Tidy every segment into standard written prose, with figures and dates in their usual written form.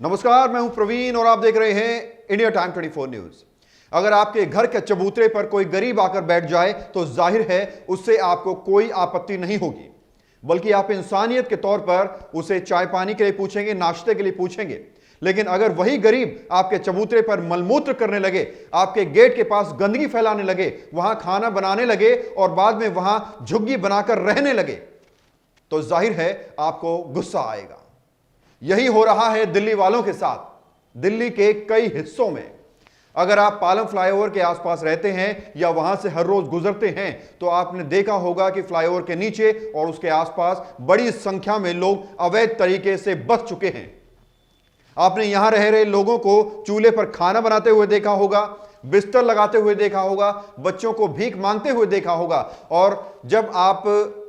नमस्कार, मैं हूं प्रवीण और आप देख रहे हैं इंडिया टाइम 24 न्यूज। अगर आपके घर के चबूतरे पर कोई गरीब आकर बैठ जाए तो जाहिर है उससे आपको कोई आपत्ति नहीं होगी, बल्कि आप इंसानियत के तौर पर उसे चाय पानी के लिए पूछेंगे, नाश्ते के लिए पूछेंगे। लेकिन अगर वही गरीब आपके चबूतरे पर मलमूत्र करने लगे, आपके गेट के पास गंदगी फैलाने लगे, वहां खाना बनाने लगे और बाद में वहां झुग्गी बनाकर रहने लगे, तो जाहिर है आपको गुस्सा आएगा। यही हो रहा है दिल्ली वालों के साथ। दिल्ली के कई हिस्सों में अगर आप पालम फ्लाईओवर के आसपास रहते हैं या वहां से हर रोज गुजरते हैं तो आपने देखा होगा कि फ्लाईओवर के नीचे और उसके आसपास बड़ी संख्या में लोग अवैध तरीके से बस चुके हैं। आपने यहां रह रहे लोगों को चूल्हे पर खाना बनाते हुए देखा होगा, बिस्तर लगाते हुए देखा होगा, बच्चों को भीख मांगते हुए देखा होगा। और जब आप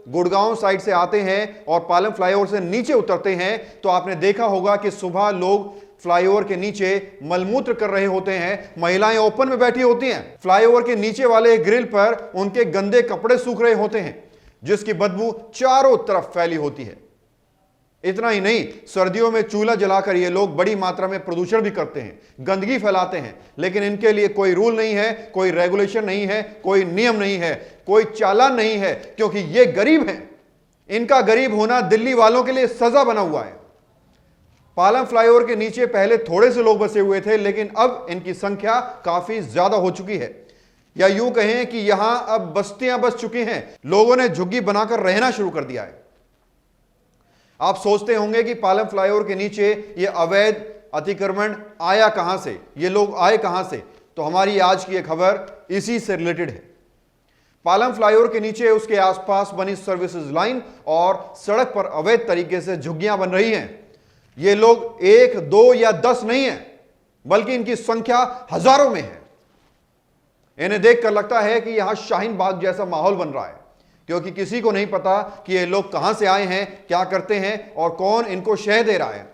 गुड़गांव साइड से आते हैं और पालम फ्लाईओवर से नीचे उतरते हैं तो आपने देखा होगा कि सुबह लोग फ्लाईओवर के नीचे मलमूत्र कर रहे होते हैं, महिलाएं ओपन में बैठी होती हैं, फ्लाईओवर के नीचे वाले ग्रिल पर उनके गंदे कपड़े सूख रहे होते हैं जिसकी बदबू चारों तरफ फैली होती है। इतना ही नहीं, सर्दियों में चूल्हा जलाकर ये लोग बड़ी मात्रा में प्रदूषण भी करते हैं, गंदगी फैलाते हैं, लेकिन इनके लिए कोई रूल नहीं है, कोई रेगुलेशन नहीं है, कोई नियम नहीं है, कोई चालान नहीं है, क्योंकि ये गरीब हैं। इनका गरीब होना दिल्ली वालों के लिए सजा बना हुआ है। पालम फ्लाईओवर के नीचे पहले थोड़े से लोग बसे हुए थे, लेकिन अब इनकी संख्या काफी ज्यादा हो चुकी है, या यूं कहें कि यहां अब बस्तियां बस चुकी हैं। लोगों ने झुग्गी बनाकर रहना शुरू कर दिया है। आप सोचते होंगे कि पालम फ्लाईओवर के नीचे ये अवैध अतिक्रमण आया कहां से, ये लोग आए कहां से, तो हमारी आज की ये खबर इसी से रिलेटेड है। पालम फ्लाईओवर के नीचे उसके आसपास बनी सर्विसेज लाइन और सड़क पर अवैध तरीके से झुग्गियां बन रही हैं। ये लोग 1, 2 या 10 नहीं है, बल्कि इनकी संख्या हजारों में है। इन्हें देखकर लगता है कि यहां शाहीन बाग जैसा माहौल बन रहा है, क्योंकि किसी को नहीं पता कि ये लोग कहां से आए हैं, क्या करते हैं और कौन इनको शह दे रहा है।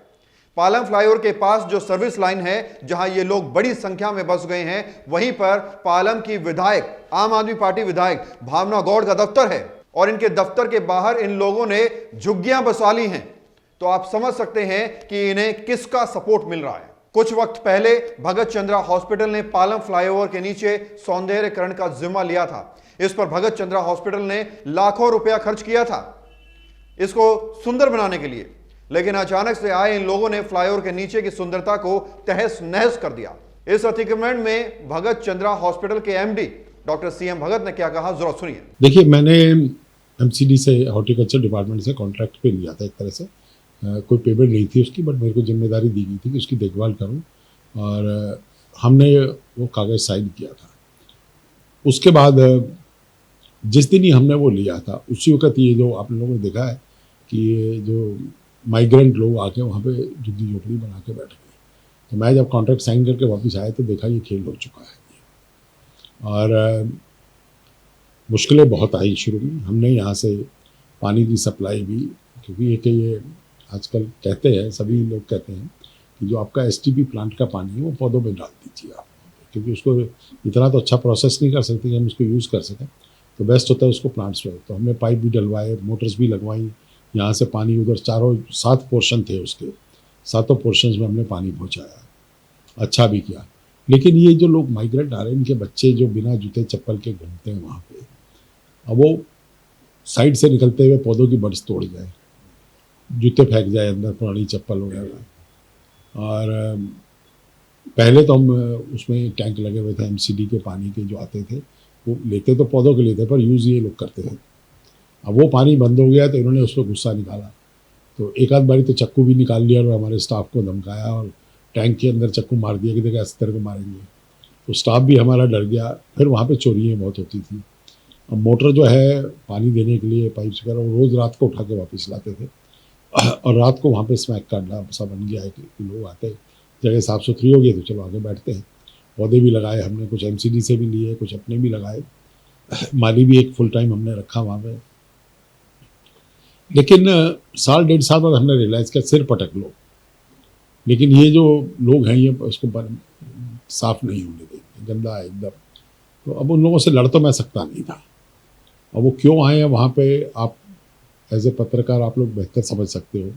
पालम फ्लाईओवर के पास जो सर्विस लाइन है, जहां ये लोग बड़ी संख्या में बस गए हैं, वहीं पर पालम की विधायक, आम आदमी पार्टी विधायक भावना गौड़ का दफ्तर है और इनके दफ्तर के बाहर इन लोगों ने झुग्गियां बसा ली हैं। तो आप समझ सकते हैं कि इन्हें किसका सपोर्ट मिल रहा है। कुछ वक्त पहले भगत चंद्रा हॉस्पिटल ने पालम फ्लाईओवर के नीचे सौंदर्यकरण का जिम्मा लिया था। इस पर भगत चंद्रा हॉस्पिटल ने लाखों रुपया खर्च किया था इसको सुंदर बनाने के लिए, लेकिन अचानक से आए इन लोगों ने फ्लाईओवर के नीचे की सुंदरता को तहस नहस कर दिया। इस अतिक्रमण में भगत चंद्रा हॉस्पिटल के एमडी डॉक्टर सीएम भगत ने क्या कहा, जरा सुनिए। देखिए, मैंने एमसीडी से, हॉर्टिकल्चर डिपार्टमेंट से कॉन्ट्रैक्ट पे लिया था। एक तरह से कोई पेमेंट नहीं थी उसकी, बट मेरे को जिम्मेदारी दी गई थी कि उसकी देखभाल करूं, और हमने वो कागज़ साइन किया था। उसके बाद जिस दिन ही हमने वो लिया था, उसी वक्त ये जो आप लोगों ने देखा है कि जो माइग्रेंट लोग आके वहाँ पे झुग्गी झोपड़ी बना के बैठ गए। तो मैं जब कॉन्ट्रैक्ट साइन करके वापस आया तो देखा ये खेल हो चुका है। और मुश्किलें बहुत आई शुरू में। हमने यहाँ से पानी की सप्लाई भी, क्योंकि ये आजकल कहते हैं, सभी लोग कहते हैं कि जो आपका एसटीपी प्लांट का पानी है वो पौधों में डाल दीजिए आप, क्योंकि उसको इतना तो अच्छा प्रोसेस नहीं कर सकते कि हम उसको यूज़ कर सकें, तो बेस्ट होता है उसको प्लांट्स में। तो हमने पाइप भी डलवाए, मोटर्स भी लगवाई, यहाँ से पानी उधर 7 पोर्शन थे, उसके 7 पोर्शंस में हमने पानी पहुँचाया, अच्छा भी किया। लेकिन ये जो लोग माइग्रेंट आ रहे हैं, इनके बच्चे जो बिना जूते चप्पल के घूमते हैं वहाँ पे, अब वो साइड से निकलते हुए पौधों की बड्स तोड़ जाए, जूते फेंक जाए अंदर, पुरानी चप्पल वगैरह। और पहले तो हम उसमें टैंक लगे हुए थे एमसीडी के पानी के, जो आते थे वो लेते तो पौधों के लिए थे, पर यूज़ ये लोग करते थे। अब वो पानी बंद हो गया तो इन्होंने उस पर गुस्सा निकाला, तो एक आध बारी तो चक्कू भी निकाल लिया और हमारे स्टाफ को धमकाया और टैंक के अंदर चक्कू मार दिया कि देखा इस तरह को मारेंगे। तो स्टाफ भी हमारा डर गया। फिर वहाँ पे चोरियाँ बहुत होती थी। अब मोटर जो है पानी देने के लिए, पाइप से, वो रोज़ रात को उठा के वापस लाते थे, और रात को वहाँ पे स्मैक का अड्डा सा बन गया है कि लोग आते, जगह साफ़ सुथरी हो गई तो चलो आगे बैठते हैं। पौधे भी लगाए हमने, कुछ एमसीडी से भी लिए, कुछ अपने भी लगाए, माली भी एक फुल टाइम हमने रखा वहाँ पे। लेकिन 1.5 साल बाद हमने रियलाइज़ किया सिर पटक लो, लेकिन ये जो लोग हैं ये उसको साफ़ नहीं होने देंगे, गंदा है एकदम। तो अब उन लोगों से लड़ तो मैं सकता नहीं था। अब वो क्यों आए हैं वहाँ पे, आप एज ए पत्रकार आप लोग बेहतर समझ सकते हो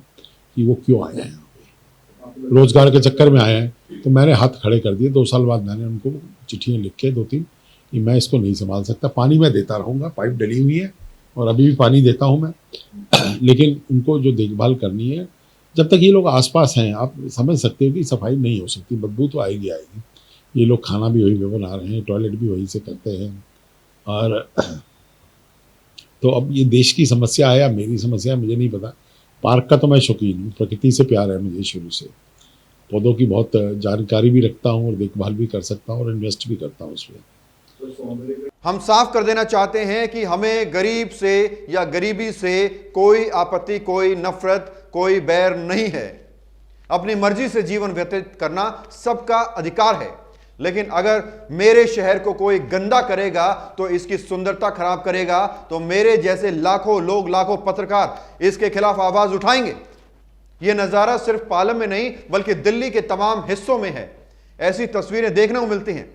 कि वो क्यों आए हैं यहाँ पे। रोजगार के चक्कर में आए हैं, तो मैंने हाथ खड़े कर दिए। 2 साल बाद मैंने उनको चिट्ठियाँ लिख के 2-3 कि मैं इसको नहीं संभाल सकता। पानी मैं देता रहूँगा, पाइप डली हुई है और अभी भी पानी देता हूँ मैं, लेकिन उनको जो देखभाल करनी है, जब तक ये लोग आसपास हैं, आप समझ सकते हो कि सफाई नहीं हो सकती, बदबू तो आएगी आएगी। ये लोग खाना भी वही पे बना रहे हैं, टॉयलेट भी वहीं से करते हैं। और तो अब ये देश की समस्या है या मेरी समस्या है मुझे नहीं पता। पार्क का तो मैं शौकीन हूँ, प्रकृति से प्यार है मुझे शुरू से। पौधों की बहुत जानकारी भी रखता हूँ और देखभाल भी कर सकता हूँ और इन्वेस्ट भी करता हूँ उसमें। हम साफ कर देना चाहते हैं कि हमें गरीब से या गरीबी से कोई आपत्ति, कोई नफरत, कोई बैर नहीं है। अपनी मर्जी से जीवन व्यतीत करना सबका अधिकार है, लेकिन अगर मेरे शहर को कोई गंदा करेगा तो इसकी सुंदरता खराब करेगा, तो मेरे जैसे लाखों लोग, लाखों पत्रकार इसके खिलाफ आवाज उठाएंगे। यह नजारा सिर्फ पालम में नहीं बल्कि दिल्ली के तमाम हिस्सों में है। ऐसी तस्वीरें देखने को मिलती हैं।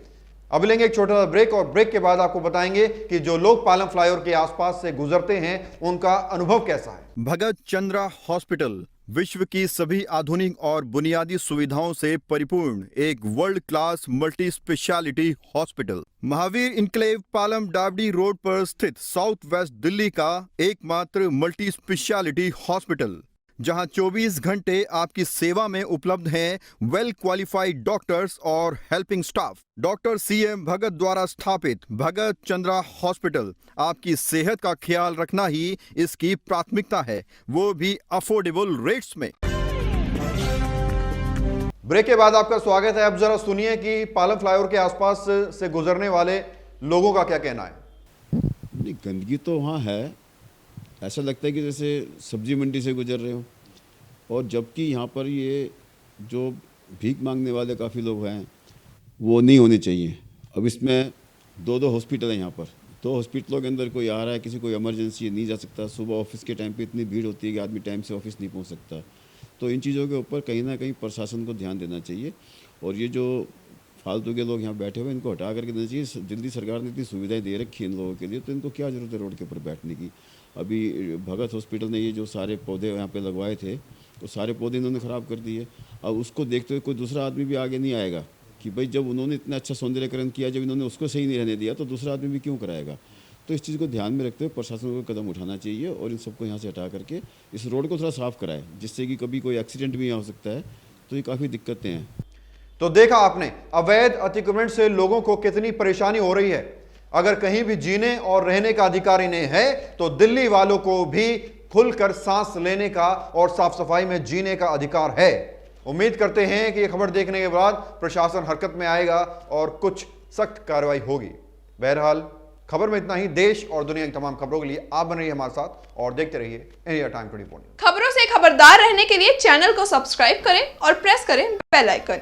अब लेंगे एक छोटा सा ब्रेक और ब्रेक के बाद आपको बताएंगे कि जो लोग पालम फ्लाईओवर के आसपास से गुजरते हैं उनका अनुभव कैसा है। भगत चंद्रा हॉस्पिटल विश्व की सभी आधुनिक और बुनियादी सुविधाओं से परिपूर्ण एक world class multi specialty hospital, Mahavir enclave Palam डावडी रोड पर स्थित साउथ वेस्ट दिल्ली का एकमात्र मल्टी स्पेशलिटी हॉस्पिटल, जहां 24 घंटे आपकी सेवा में उपलब्ध हैं वेल क्वालिफाइड डॉक्टर्स और हेल्पिंग स्टाफ। डॉक्टर CM भगत द्वारा स्थापित भगत चंद्रा हॉस्पिटल आपकी सेहत का ख्याल रखना ही इसकी प्राथमिकता है, वो भी अफोर्डेबल रेट्स में। ब्रेक के बाद आपका स्वागत है। अब जरा सुनिए कि पालम फ्लाईओवर के आसपास से गुजरने वाले लोगों का क्या कहना है। नहीं, गंदगी तो वहाँ है, ऐसा लगता है कि जैसे सब्जी मंडी से गुजर रहे हो। और जबकि यहाँ पर ये जो भीख मांगने वाले काफ़ी लोग हैं वो नहीं होने चाहिए। अब इसमें 2 हॉस्पिटल हैं यहाँ पर। 2 हॉस्पिटलों के अंदर कोई आ रहा है, किसी कोई इमरजेंसी नहीं जा सकता, सुबह ऑफिस के टाइम पे इतनी भीड़ होती है कि आदमी टाइम से ऑफिस नहीं पहुँच सकता। तो इन चीज़ों के ऊपर कहीं ना कहीं प्रशासन को ध्यान देना चाहिए। और ये जो फालतू के लोग यहाँ बैठे हुए इनको हटा करके देना चाहिए। दिल्ली सरकार ने इतनी सुविधाएं दे रखी है इन लोगों के लिए, तो इनको क्या ज़रूरत है रोड के ऊपर बैठने की। अभी भगत हॉस्पिटल ने ये जो सारे पौधे यहाँ पे लगवाए थे, तो सारे पौधे इन्होंने ख़राब कर दिए। अब उसको देखते हुए कोई दूसरा आदमी भी आगे नहीं आएगा कि भाई जब उन्होंने इतना अच्छा सौंदर्यकरण किया, जब इन्होंने उसको सही नहीं रहने दिया तो दूसरा आदमी भी क्यों कराएगा। तो इस चीज़ को ध्यान में रखते हुए प्रशासन को कदम उठाना चाहिए और इन सबको यहाँ से हटा करके इस रोड को थोड़ा साफ़ कराए, जिससे कि कभी कोई एक्सीडेंट भी यहाँ हो सकता है। तो ये काफ़ी दिक्कतें हैं। तो देखा आपने अवैध अतिक्रमण से लोगों को कितनी परेशानी हो रही है। अगर कहीं भी जीने और रहने का अधिकार इन्हें है तो दिल्ली वालों को भी खुलकर सांस लेने का और साफ सफाई में जीने का अधिकार है। उम्मीद करते हैं कि यह खबर देखने के बाद प्रशासन हरकत में आएगा और कुछ सख्त कार्रवाई होगी। बहरहाल खबर में इतना ही। देश और दुनिया की तमाम खबरों के लिए आप बन रहिए हमारे साथ और देखते रहिए इंडिया टाइम 24 न्यूज़। खबरों से खबरदार रहने के लिए चैनल को सब्सक्राइब करें और प्रेस करें बेल आइकन।